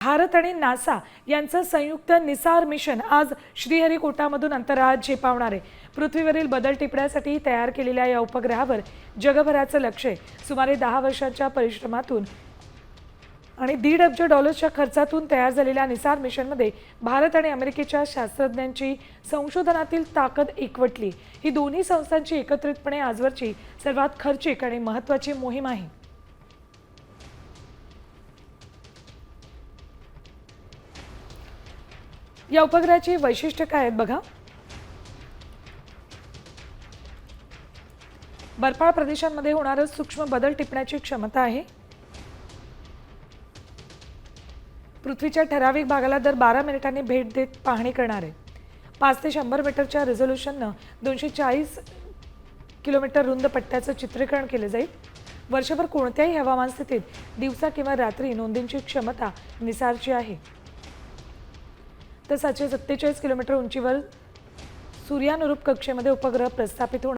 भारत आणि नासा यांचं संयुक्त निसार मिशन आज श्रीहरिकोटामधून अंतराळात झेपावणार आहे। पृथ्वीवरील बदल टिपण्यासाठी तयार केलेल्या या उपग्रहावर जगभराचं लक्ष आहे। सुमारे 10 वर्षांच्या परिश्रमातून आणि $1.5 अब्ज खर्चातून तयार झालेल्या निसार मिशनमध्ये भारत आणि अमेरिकेच्या शास्त्रज्ञांची संशोधनातील ताकद एकवटली। ही दोन्ही संस्थांची एकत्रितपणे आजवरची सर्वात खर्चिक आणि महत्त्वाची मोहीम आहे। या उपग्रहाची वैशिष्ट्य काय आहेत बघा। बर्फाळ प्रदेशांमध्ये होणारे सूक्ष्म बदल टिपण्याची क्षमता आहे। पृथ्वीच्या ठराविक भागाला दर 12 मिनिटांनी भेट देत पाहणी करणार आहे। 5 ते 100 मीटरच्या रिझोल्यूशननं 240 किलोमीटर रुंद पट्ट्याचं चित्रीकरण केले जाईल। वर्षभर कोणत्याही हवामान स्थितीत दिवसा किंवा रात्री नोंदींची क्षमता निसारची आहे। तर 747 किलोमीटर उंचीवर सूर्यानुरूप कक्षेमध्ये उपग्रह प्रस्थापित होणार